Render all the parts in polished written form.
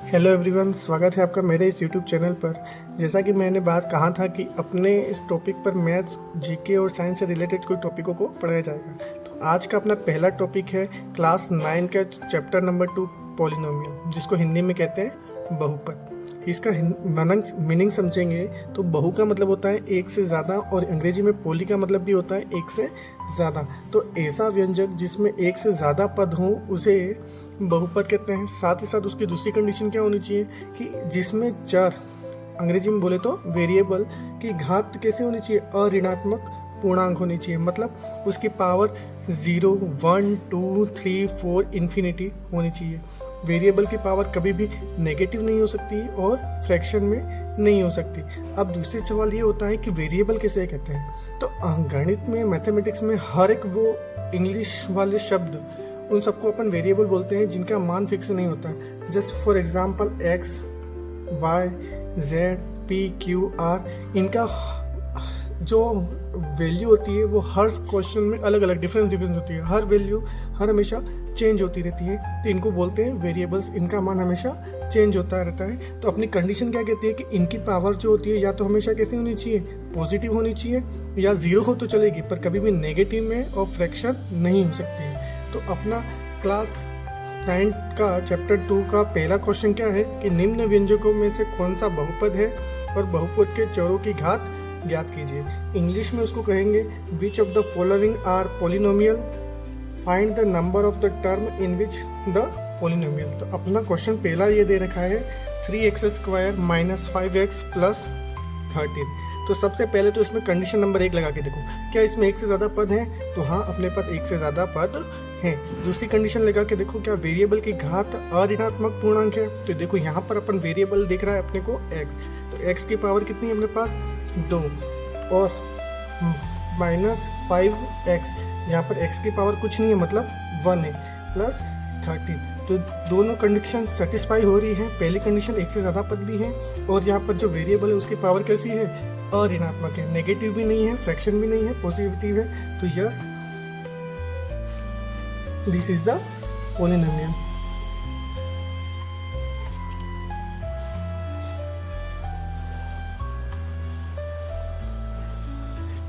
Hello everyone, स्वागत है आपका मेरे इस यूट्यूब चैनल पर। जैसा कि मैंने बात कहा था कि अपने इस टॉपिक पर मैथ्स, जीके और साइंस से रिलेटेड कोई टॉपिकों को पढ़ाया जाएगा। तो आज का अपना पहला टॉपिक है क्लास 9 का चैप्टर नंबर 2 पॉलिनोमियल, जिसको हिंदी में कहते हैं बहुपद। इसका मीनिंग समझेंगे तो बहु का मतलब होता है एक से ज़्यादा और अंग्रेजी में पोली का मतलब भी होता है एक से ज़्यादा। तो ऐसा व्यंजक जिसमें एक से ज़्यादा पद हों उसे बहुपद कहते हैं। साथ ही साथ उसकी दूसरी कंडीशन क्या होनी चाहिए कि जिसमें चर, अंग्रेजी में बोले तो वेरिएबल की घात कैसे होनी चाहिए, अऋणात्मक पूर्णांक होनी चाहिए। मतलब उसकी पावर 0, 1, 2, 3, 4 इन्फिनिटी होनी चाहिए। वेरिएबल की पावर कभी भी नेगेटिव नहीं हो सकती और फ्रैक्शन में नहीं हो सकती। अब दूसरी सवाल ये होता है कि वेरिएबल किसे कहते हैं। तो गणित में, मैथमेटिक्स में हर एक वो इंग्लिश वाले शब्द, उन सबको अपन वेरिएबल बोलते हैं जिनका मान फिक्स नहीं होता। Just for example x, y, z, p, q, r, इनका जो वैल्यू होती है वो हर क्वेश्चन में अलग अलग डिफरेंस होती है। हर वैल्यू हर हमेशा चेंज होती रहती है, तो इनको बोलते हैं वेरिएबल्स। इनका मान हमेशा चेंज होता रहता है। तो अपनी कंडीशन क्या कहती है कि इनकी पावर जो होती है या तो हमेशा कैसी होनी चाहिए, पॉजिटिव होनी चाहिए, या 0 हो तो चलेगी पर कभी भी नेगेटिव में और फ्रैक्शन नहीं हो सकती है। तो अपना क्लास 9 का चैप्टर 2 का पहला क्वेश्चन क्या है कि निम्न व्यंजकों में से कौन सा बहुपद है और बहुपद के चरों की घात ज्ञात कीजिए। इंग्लिश में उसको कहेंगे which of the following are polynomial, find the number of the term in which the polynomial. तो अपना क्वेश्चन पहला ये दे रखा है 3x² - 5x + 13। तो सबसे पहले तो इसमें कंडीशन नंबर 1 लगा के देखो, क्या इसमें एक से ज़्यादा पद है? तो हाँ, अपने पास एक से ज़्यादा पद है। दूसरी कंडीशन लगा के देखो, क्या वेरिएबल की घात अऋणात्मक पूर्णांक है? तो देखो यहाँ पर अपन वेरिएबल दिख रहा है अपने को x, तो x की पावर कितनी है अपने पास? 2 और -5x, यहाँ पर x की पावर कुछ नहीं है मतलब 1 है, + 13। तो दोनों कंडीशन सेटिस्फाई हो रही है। पहली कंडीशन एक से ज़्यादा पद भी है और यहाँ पर जो वेरिएबल है उसकी पावर कैसी है? अऋणात्मक है, नेगेटिव भी नहीं है, फ्रैक्शन भी नहीं है, पॉजिटिव है। तो yes, this is the polynomial.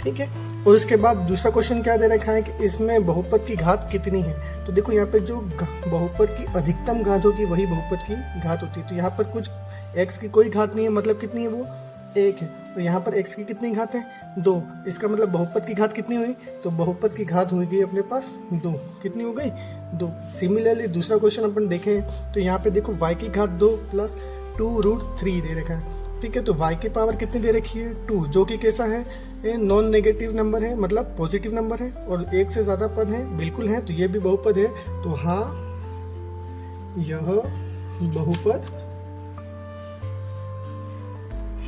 ठीक है। और उसके बाद दूसरा क्वेश्चन क्या दे रखा है कि इसमें बहुपद की घात कितनी है। तो देखो यहाँ पे जो बहुपद की अधिकतम घात होगी वही बहुपद की घात होती है। तो यहाँ पर कुछ x की कोई घात नहीं है, मतलब कितनी है वो? 1 है। तो यहाँ पर x की कितनी घात है? 2। इसका मतलब बहुपद की घात कितनी हुई? तो बहुपद की घात हुई गई अपने पास 2। कितनी हो गई? 2। सिमिलरली दूसरा क्वेश्चन अपन देखें तो यहाँ पे देखो y की घात 2 + 2√3 दे रखा है। ठीक है। तो y की पावर कितनी दे रखी है? 2, जो कि कैसा है? नॉन नेगेटिव नंबर है, मतलब पॉजिटिव नंबर है और एक से ज़्यादा पद है, बिल्कुल है। तो ये भी बहुपद है। तो हाँ, यह बहुपद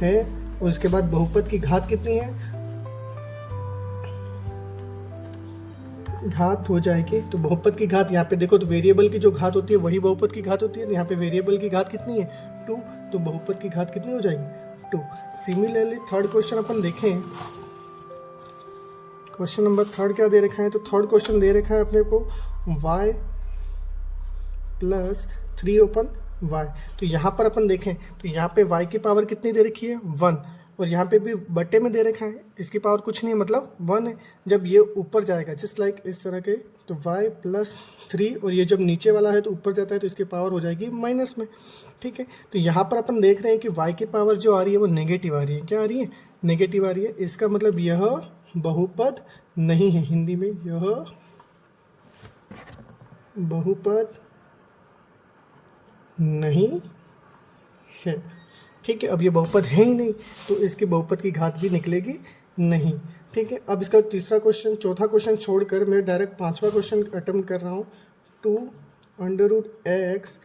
है। और उसके बाद बहुपद की घात कितनी है? घात हो जाएगी तो बहुपद की घात यहाँ पे देखो, तो वेरिएबल की जो घात होती है वही बहुपद की घात होती है। यहाँ पे वेरिएबल की घात कितनी है? 2। तो बहुपद की घात कितनी हो जाएगी? 2। सिमिलरली थर्ड क्वेश्चन अपन देखें, क्वेश्चन नंबर 3 क्या दे रखा है? तो थर्ड क्वेश्चन दे रखा है अपने को y + 3/y। तो यहाँ पर अपन देखें तो यहाँ पे y की पावर कितनी दे रखी है? 1। और यहाँ पे भी बट्टे में दे रखा है, इसकी पावर कुछ नहीं है मतलब 1 है। जब ये ऊपर जाएगा जस्ट लाइक इस तरह के, तो y + 3, और ये जब नीचे वाला है तो ऊपर जाता है तो इसकी पावर हो जाएगी माइनस में। ठीक है। तो यहाँ पर अपन देख रहे हैं कि y की पावर जो आ रही है वो नेगेटिव आ रही है। क्या आ रही है? नेगेटिव आ रही है। इसका मतलब यह बहुपद नहीं है। हिंदी में यह बहुपद नहीं है। ठीक है। अब ये बहुपद है ही नहीं तो इसकी बहुपद की घात भी निकलेगी नहीं। ठीक है। अब इसका तीसरा क्वेश्चन, चौथा क्वेश्चन छोड़कर मैं डायरेक्ट पांचवा क्वेश्चन अटेम्प्ट कर रहा हूँ। 2√x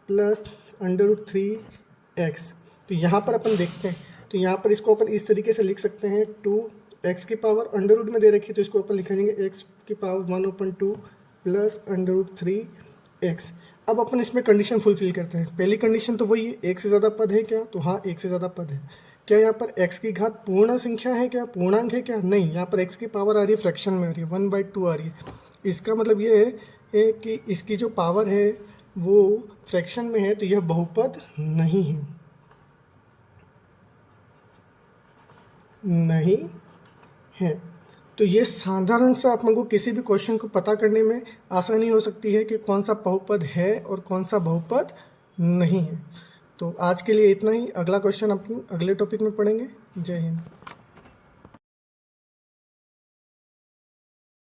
+ √3x। तो यहाँ पर अपन देखते हैं, तो यहाँ पर इसको अपन इस तरीके से लिख सकते हैं। 2x की पावर अंडर रूट में दे रखी है तो इसको अपन लिखेंगे x की पावर 1/2 + √3x। अब अपन इसमें कंडीशन फुलफिल करते हैं। पहली कंडीशन तो वही है, एक से ज़्यादा पद है क्या? तो हाँ, एक से ज़्यादा पद है। क्या यहाँ पर x की घात पूर्ण संख्या है क्या? पूर्णांक है क्या? नहीं, यहाँ पर x की पावर आ रही है फ्रैक्शन में आ रही है, 1/2 आ रही है। इसका मतलब ये है कि इसकी जो पावर है वो फ्रैक्शन में है तो यह बहुपद नहीं है, नहीं है। तो ये साधारण सा अपन को किसी भी क्वेश्चन को पता करने में आसानी हो सकती है कि कौन सा बहुपद है और कौन सा बहुपद नहीं है। तो आज के लिए इतना ही। अगला क्वेश्चन अपन अगले टॉपिक में पढ़ेंगे। जय हिंद।